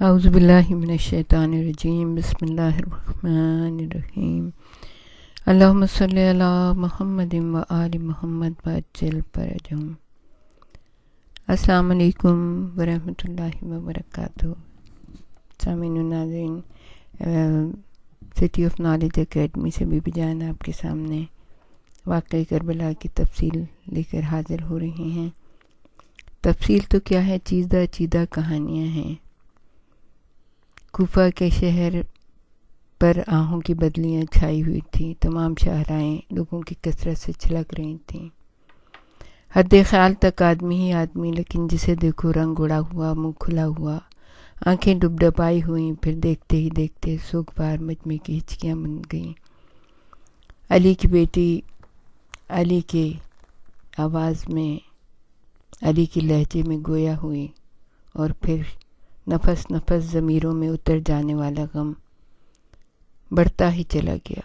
اعوذ باللہ من الشیطان الرجیم بسم اللہ الرحمن الرحیم اللہم صلی علی محمد و آل محمد وعجل فرجہم۔ السلام علیکم ورحمۃ اللہ وبرکاتہ۔ سامعین و ناظرین، سٹی آف نالج اکیڈمی سے بی بی جان آپ کے سامنے واقعہ کربلا کی تفصیل لے کر حاضر ہو رہے ہیں۔ تفصیل تو کیا ہے، چیزہ چیدہ کہانیاں ہیں۔ کوفہ کے شہر پر آہوں کی بدلیاں چھائی ہوئی تھیں، تمام شاہراہیں لوگوں کی کثرت سے چھلک رہی تھیں۔ حد خیال تک آدمی ہی آدمی، لیکن جسے دیکھو رنگ اڑا ہوا، منہ کھلا ہوا، آنکھیں ڈبڈبائی ہوئیں، پھر دیکھتے ہی دیکھتے سوگوار مجمع کی ہچکیاں بن گئیں۔ علی کی بیٹی علی کے آواز میں، علی کے لہجے میں گویا ہوئی، اور پھر نفس نفس ضمیروں میں اتر جانے والا غم بڑھتا ہی چلا گیا۔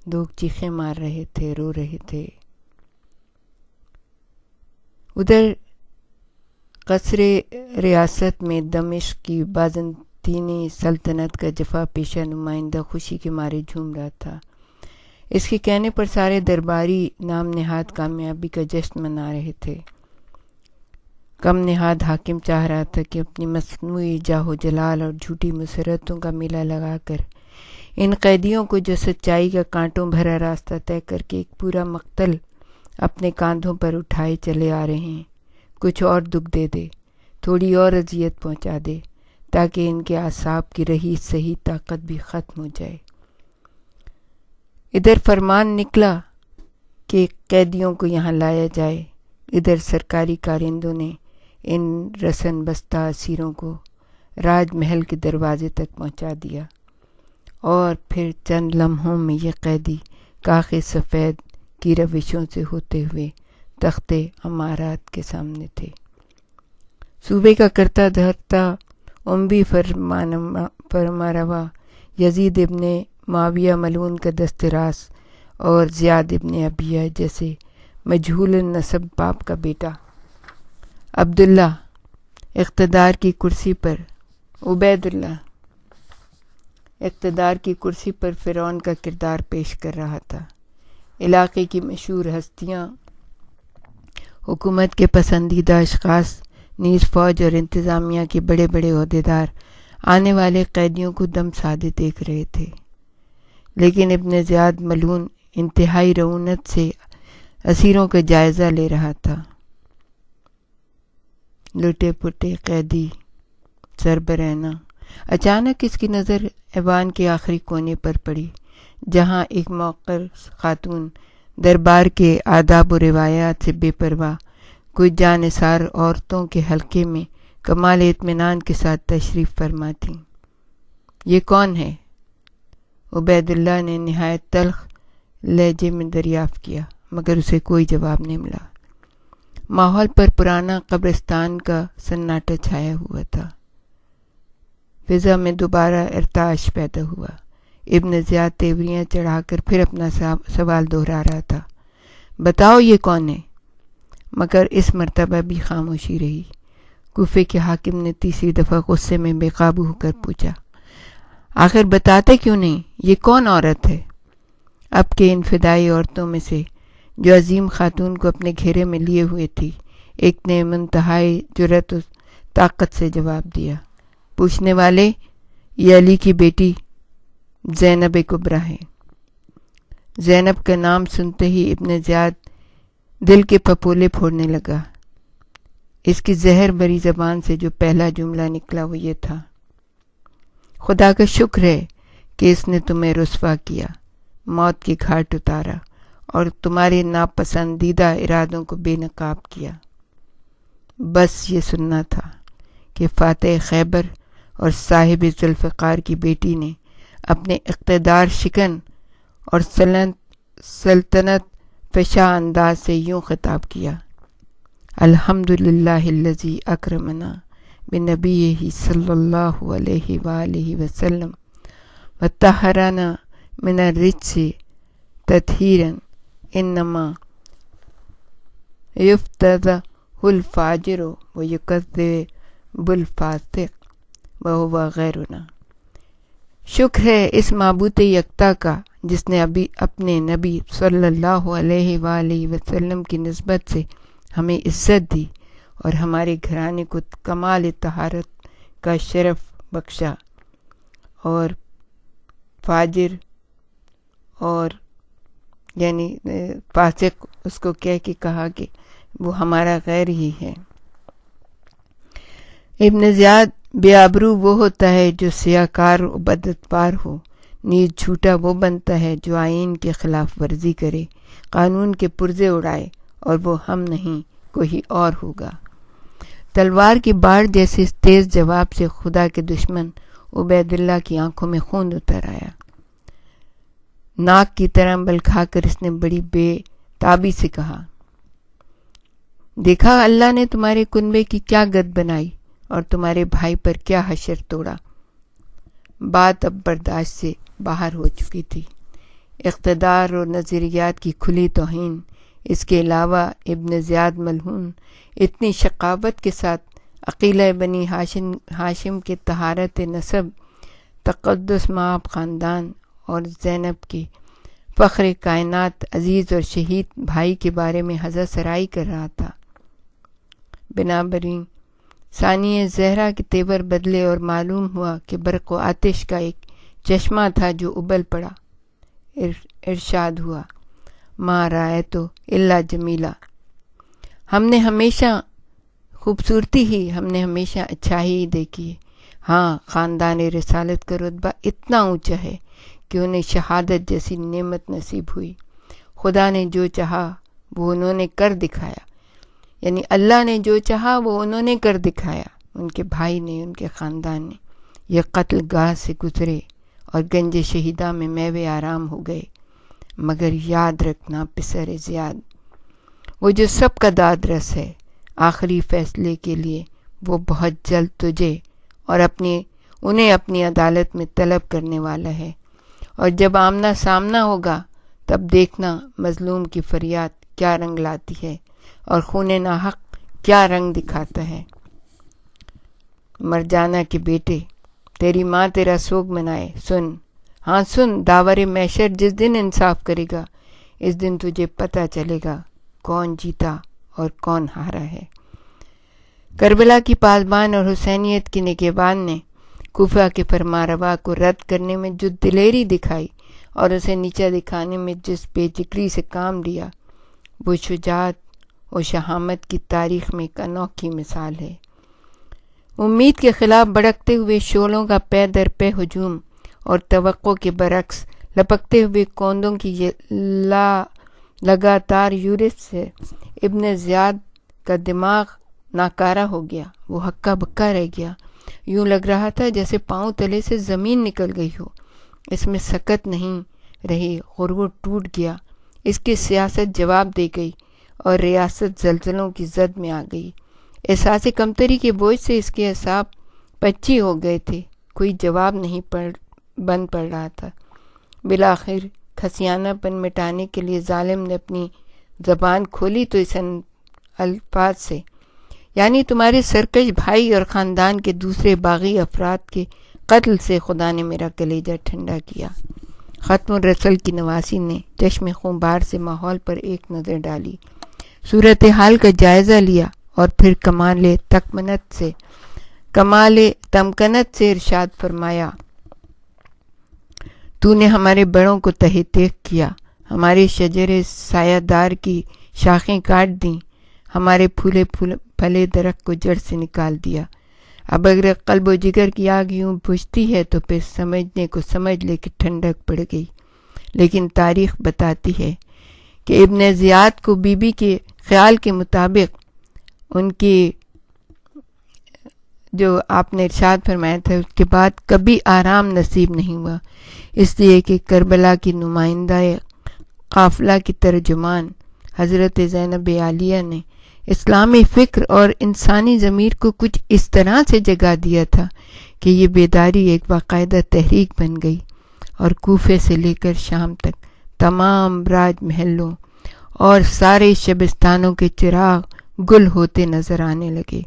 لوگ چیخیں مار رہے تھے، رو رہے تھے۔ ادھر قصر ریاست میں دمشق کی بازنطینی سلطنت کا جفا پیشہ نمائندہ خوشی کے مارے جھوم رہا تھا۔ اس کے کہنے پر سارے درباری نام نہاد کامیابی کا جشن منا رہے تھے۔ کم نہاد حاکم چاہ رہا تھا کہ اپنی مصنوعی جاہ و جلال اور جھوٹی مسرتوں کا میلہ لگا کر ان قیدیوں کو، جو سچائی کا کانٹوں بھرا راستہ طے کر کے ایک پورا مقتل اپنے کاندھوں پر اٹھائے چلے آ رہے ہیں، کچھ اور دکھ دے دے، تھوڑی اور اذیت پہنچا دے، تاکہ ان کے اعصاب کی رہی صحیح طاقت بھی ختم ہو جائے۔ ادھر فرمان نکلا کہ قیدیوں کو یہاں لایا جائے، ادھر سرکاری کارندوں نے ان رسن بستہ اسیروں کو راج محل کے دروازے تک پہنچا دیا، اور پھر چند لمحوں میں یہ قیدی کاخ سفید کی روشوں سے ہوتے ہوئے تخت امارات کے سامنے تھے۔ صوبے کا کرتا دھرتا اموی فرمانروا یزید ابن معاویہ ملعون کا دست راست، اور زیاد ابن ابیہ جیسے مجہول النسب باپ کا بیٹا عبداللہ اقتدار کی کرسی پر، عبید اللہ اقتدار کی کرسی پر فرعون کا کردار پیش کر رہا تھا۔ علاقے کی مشہور ہستیاں، حکومت کے پسندیدہ اشخاص، نیز فوج اور انتظامیہ کے بڑے بڑے عہدیدار آنے والے قیدیوں کو دم سادے دیکھ رہے تھے، لیکن ابن زیاد ملعون انتہائی رعونت سے اسیروں کا جائزہ لے رہا تھا۔ لٹے پٹے قیدی سربرہنہ۔ اچانک اس کی نظر ایوان کے آخری کونے پر پڑی، جہاں ایک موقر خاتون دربار کے آداب و روایات سے بے پرواہ کوئی جانثار عورتوں کے حلقے میں کمال اطمینان کے ساتھ تشریف فرما تھیں۔ یہ کون ہے؟ عبید اللہ نے نہایت تلخ لہجے میں دریافت کیا، مگر اسے کوئی جواب نہیں ملا۔ ماحول پر پرانا قبرستان کا سناٹا چھایا ہوا تھا۔ فضا میں دوبارہ ارتعاش پیدا ہوا۔ ابن زیاد تیوریاں چڑھا کر پھر اپنا سوال دہرا رہا تھا، بتاؤ یہ کون ہے؟ مگر اس مرتبہ بھی خاموشی رہی۔ کوفے کے حاکم نے تیسری دفعہ غصے میں بے قابو ہو کر پوچھا، آخر بتاتے کیوں نہیں؟ یہ کون عورت ہے؟ اب کے ان فدائی عورتوں میں سے جو عظیم خاتون کو اپنے گھیرے میں لیے ہوئے تھی، ایک نے منتہائی جرأت و طاقت سے جواب دیا، پوچھنے والے، یہ علی کی بیٹی زینب کبریٰ ہے۔ زینب کا نام سنتے ہی ابن زیاد دل کے پھپھولے پھوڑنے لگا۔ اس کی زہر بری زبان سے جو پہلا جملہ نکلا وہ یہ تھا، خدا کا شکر ہے کہ اس نے تمہیں رسوا کیا، موت کی گھاٹ اتارا، اور تمہارے ناپسندیدہ ارادوں کو بے نقاب کیا۔ بس یہ سننا تھا کہ فاتح خیبر اور صاحب ذوالفقار کی بیٹی نے اپنے اقتدار شکن اور سلطنت فشاں انداز سے یوں خطاب کیا، الحمدللہ الذی اکرمنا بنبیہ صلی اللہ علیہ وآلہ وسلم وطہرنا من الرجس تطہیرا، انما یفتضح الفاجر ویکذب الفاسق وہو غیرنا۔ شکر ہے اس معبود یکتا کا جس نے ابھی اپنے نبی صلی اللہ علیہ وآلہ وسلم کی نسبت سے ہمیں عزت دی اور ہمارے گھرانے کو کمال طہارت کا شرف بخشا، اور فاجر اور یعنی فاسق اس کو کہہ کے کہا کہ وہ ہمارا غیر ہی ہے۔ ابن زیاد بے آبرو وہ ہوتا ہے جو سیاکار و بدعتبار ہو، نیز جھوٹا وہ بنتا ہے جو آئین کے خلاف ورزی کرے، قانون کے پرزے اڑائے، اور وہ ہم نہیں کوئی اور ہوگا۔ تلوار کی باڑ جیسے تیز جواب سے خدا کے دشمن عبید اللہ کی آنکھوں میں خون اتر آیا۔ ناک کی طرح بل کھا کر اس نے بڑی بے تابی سے کہا، دیکھا اللہ نے تمہارے کنبے کی کیا گد بنائی اور تمہارے بھائی پر کیا حشر توڑا۔ بات اب برداشت سے باہر ہو چکی تھی۔ اقتدار اور نظریات کی کھلی توہین، اس کے علاوہ ابن زیاد ملعون اتنی شقاوت کے ساتھ عقیلہ بنی ہاشم کے طہارت نسب، تقدس مآب خاندان اور زینب کے فخر کائنات عزیز اور شہید بھائی کے بارے میں حضرت سرائی کر رہا تھا۔ بنابراین ثانی زہرا کے تیور بدلے اور معلوم ہوا کہ برق و آتش کا ایک چشمہ تھا جو ابل پڑا۔ ارشاد ہوا، ما رأیتو الا جمیلہ، ہم نے ہمیشہ اچھائی ہی دیکھی ہے۔ ہاں، خاندان رسالت کا رتبہ اتنا اونچا ہے کہ انہیں شہادت جیسی نعمت نصیب ہوئی۔ خدا نے جو چاہا وہ انہوں نے کر دکھایا، یعنی اللہ نے جو چاہا وہ انہوں نے کر دکھایا۔ ان کے بھائی نے، ان کے خاندان نے یہ قتل گاہ سے گزرے اور گنج شہیدہ میں میوے آرام ہو گئے، مگر یاد رکھنا پسر زیاد، وہ جو سب کا داد رس ہے، آخری فیصلے کے لیے وہ بہت جلد تجھے اور انہیں اپنی عدالت میں طلب کرنے والا ہے، اور جب آمنا سامنا ہوگا تب دیکھنا مظلوم کی فریاد کیا رنگ لاتی ہے اور خون ناحق کیا رنگ دکھاتا ہے۔ مرجانہ کے بیٹے، تیری ماں تیرا سوگ منائے، سن، ہاں سن، داور محشر جس دن انصاف کرے گا، اس دن تجھے پتہ چلے گا کون جیتا اور کون ہارا ہے۔ کربلا کی پاسبان اور حسینیت کی نگہبان نے کوفہ کے فرمانروا کو رد کرنے میں جو دلیری دکھائی اور اسے نیچا دکھانے میں جس بے جگری سے کام لیا، وہ شجاعت اور شہامت کی تاریخ میں ایک انوکھی مثال ہے۔ امید کے خلاف بڑکتے ہوئے شعلوں کا پے در پے ہجوم اور توقع کے برعکس لپکتے ہوئے کوندوں کی لگاتار یورش سے ابن زیاد کا دماغ ناکارہ ہو گیا۔ وہ ہکا بکا رہ گیا، یوں لگ رہا تھا جیسے پاؤں تلے سے زمین نکل گئی ہو۔ اس میں سکت نہیں رہی، غرور ٹوٹ گیا، اس کی سیاست جواب دے گئی اور ریاست زلزلوں کی زد میں آ گئی۔ احساس کمتری کے بوجھ سے اس کے اعصاب پچی ہو گئے تھے، کوئی جواب نہیں بن پڑ رہا تھا۔ بالآخر کھسیانہ پن مٹانے کے لیے ظالم نے اپنی زبان کھولی تو اس الفاظ سے، یعنی تمہارے سرکش بھائی اور خاندان کے دوسرے باغی افراد کے قتل سے خدا نے میرا کلیجہ ٹھنڈا کیا۔ ختم الرسل کی نواسی نے چشم خونبار سے ماحول پر ایک نظر ڈالی، صورتحال کا جائزہ لیا اور پھر کمال تمکنت سے ارشاد فرمایا، تو نے ہمارے بڑوں کو تحقیق کیا، ہمارے شجر سایہ دار کی شاخیں کاٹ دیں، ہمارے پھلے درخت کو جڑ سے نکال دیا۔ اب اگر قلب و جگر کی آگ یوں بجھتی ہے تو پھر سمجھنے کو سمجھ لے کہ ٹھنڈک پڑ گئی۔ لیکن تاریخ بتاتی ہے کہ ابن زیاد کو بی بی کے خیال کے مطابق ان کی جو آپ نے ارشاد فرمایا تھا اس کے بعد کبھی آرام نصیب نہیں ہوا، اس لیے کہ کربلا کی نمائندہ قافلہ کی ترجمان حضرت زینب عالیہ نے اسلامی فکر اور انسانی ضمیر کو کچھ اس طرح سے جگا دیا تھا کہ یہ بیداری ایک باقاعدہ تحریک بن گئی، اور کوفے سے لے کر شام تک تمام راج محلوں اور سارے شبستانوں کے چراغ گل ہوتے نظر آنے لگے۔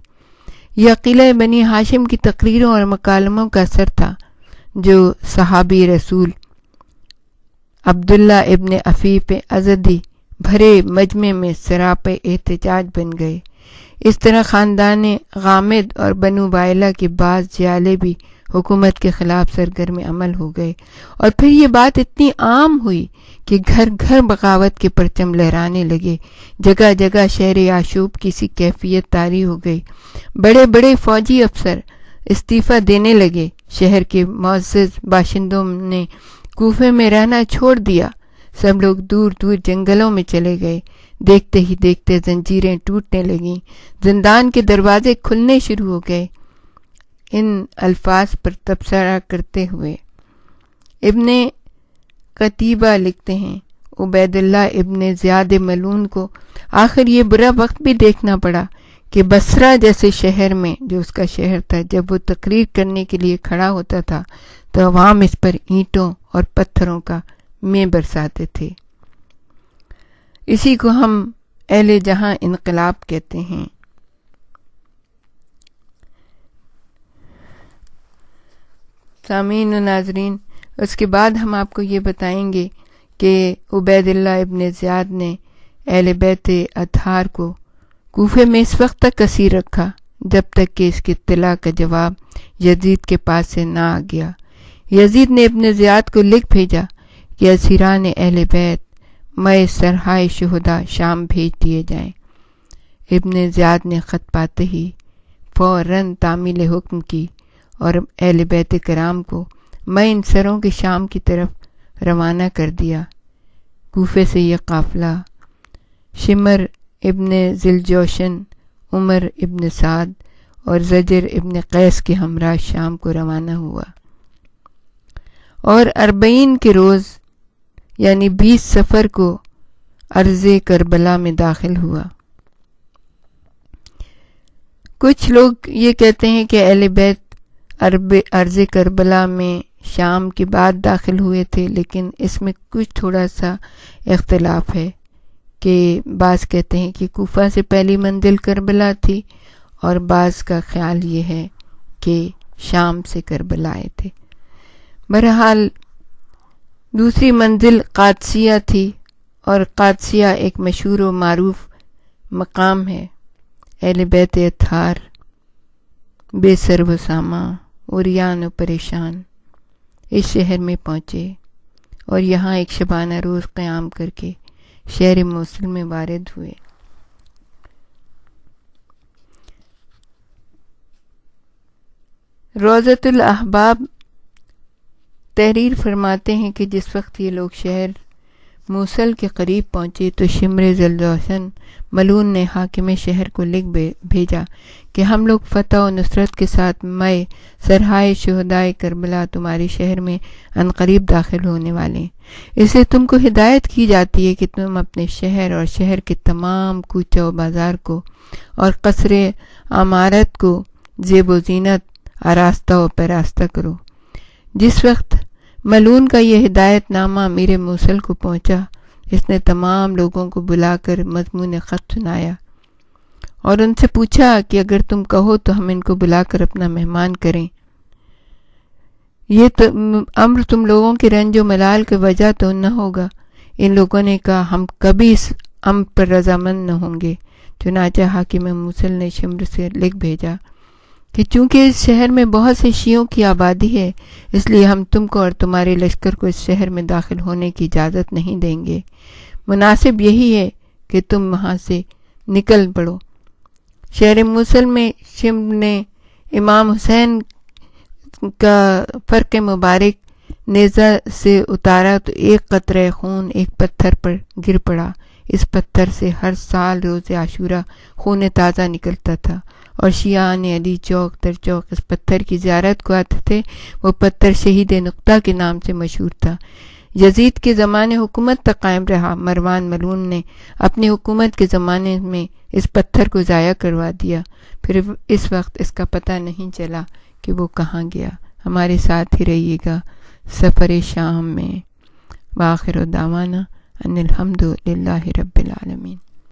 یہ عقیلہ بنی ہاشم کی تقریروں اور مکالموں کا اثر تھا جو صحابی رسول عبداللہ ابن عفیف ازدی بھرے مجمع میں سراپے احتجاج بن گئے۔ اس طرح خاندان غامد اور بنو وائلہ کے بعض جیالے بھی حکومت کے خلاف سرگرم عمل ہو گئے، اور پھر یہ بات اتنی عام ہوئی کہ گھر گھر بغاوت کے پرچم لہرانے لگے۔ جگہ جگہ شہر یعشوب کی سی کیفیت طاری ہو گئی۔ بڑے بڑے فوجی افسر استعفیٰ دینے لگے۔ شہر کے معزز باشندوں نے کوفے میں رہنا چھوڑ دیا۔ سب لوگ دور دور جنگلوں میں چلے گئے۔ دیکھتے ہی دیکھتے زنجیریں ٹوٹنے لگیں، زندان کے دروازے کھلنے شروع ہو گئے۔ ان الفاظ پر تبصرہ کرتے ہوئے ابن قتیبہ لکھتے ہیں، عبید اللہ ابن زیاد ملعون کو آخر یہ برا وقت بھی دیکھنا پڑا کہ بصرہ جیسے شہر میں، جو اس کا شہر تھا، جب وہ تقریر کرنے کے لیے کھڑا ہوتا تھا تو عوام اس پر اینٹوں اور پتھروں کا مے برساتے تھے۔ اسی کو ہم اہل جہاں انقلاب کہتے ہیں۔ سامعین و ناظرین، اس کے بعد ہم آپ کو یہ بتائیں گے کہ عبید اللہ ابن زیاد نے اہل بیت اطہار کو کوفے میں اس وقت تک اسیر رکھا جب تک کہ اس کی اطلاع کا جواب یزید کے پاس سے نہ آ گیا۔ یزید نے ابن زیاد کو لکھ بھیجا کہ اسیران اہل بیت مئے سرہائے شہداء شام بھیج دیے جائیں۔ ابن زیاد نے خط پاتے ہی فوراً تعمیل حکم کی اور اہل بیت کرام کو مئے سروں کے شام کی طرف روانہ کر دیا۔ کوفے سے یہ قافلہ شمر ابن ذیلجوشن، عمر ابن سعد اور زجر ابن قیس کے ہمراہ شام کو روانہ ہوا، اور 40 کے روز یعنی 20 صفر کو ارض کربلا میں داخل ہوا۔ کچھ لوگ یہ کہتے ہیں کہ اہل بیت ارض کربلا میں شام کے بعد داخل ہوئے تھے، لیکن اس میں کچھ تھوڑا سا اختلاف ہے کہ بعض کہتے ہیں کہ کوفہ سے پہلی منزل کربلا تھی، اور بعض کا خیال یہ ہے کہ شام سے کربلا آئے تھے۔ بہرحال دوسری منزل قادسیہ تھی، اور قادسیہ ایک مشہور و معروف مقام ہے۔ اہل بیت اطہار بے سر و سامان، عریان و پریشان اس شہر میں پہنچے، اور یہاں ایک شبانہ روز قیام کر کے شہر موصل میں وارد ہوئے۔ روضۃ الاحباب تحریر فرماتے ہیں کہ جس وقت یہ لوگ شہر موصل کے قریب پہنچے تو شمر ذیلجوشن ملعون نے حاکم شہر کو لکھ بھیجا کہ ہم لوگ فتح و نصرت کے ساتھ مئے سرہائے شہدائے کربلا تمہارے شہر میں عنقریب داخل ہونے والے ہیں۔ اسے تم کو ہدایت کی جاتی ہے کہ تم اپنے شہر اور شہر کے تمام کوچہ و بازار کو اور قصر عمارت کو زیب و زینت آراستہ و پیراستہ کرو۔ جس وقت ملعون کا یہ ہدایت نامہ امیر موصل کو پہنچا، اس نے تمام لوگوں کو بلا کر مضمون خط سنایا اور ان سے پوچھا کہ اگر تم کہو تو ہم ان کو بلا کر اپنا مہمان کریں۔ یہ امر تم لوگوں کے رنج و ملال کی وجہ تو نہ ہوگا؟ ان لوگوں نے کہا ہم کبھی اس امر پر رضامند نہ ہوں گے۔ چنانچہ حاکم موصل نے شمر سے لکھ بھیجا کہ چونکہ اس شہر میں بہت سے شیعوں کی آبادی ہے، اس لیے ہم تم کو اور تمہارے لشکر کو اس شہر میں داخل ہونے کی اجازت نہیں دیں گے۔ مناسب یہی ہے کہ تم وہاں سے نکل پڑو۔ شہر موصل میں شمر نے امام حسین کا فرق مبارک نیزہ سے اتارا تو ایک قطرہ خون ایک پتھر پر گر پڑا۔ اس پتھر سے ہر سال روز عاشورہ خون تازہ نکلتا تھا، اور شیعان علی چوک در چوک اس پتھر کی زیارت کو آتے تھے۔ وہ پتھر شہید نقطہ کے نام سے مشہور تھا۔ یزید کے زمانے حکومت تک قائم رہا۔ مروان ملعون نے اپنی حکومت کے زمانے میں اس پتھر کو ضائع کروا دیا، پھر اس وقت اس کا پتہ نہیں چلا کہ وہ کہاں گیا۔ ہمارے ساتھ ہی رہیے گا سفر شام میں۔ وآخر دعوانا ان الحمد للہ رب العالمین۔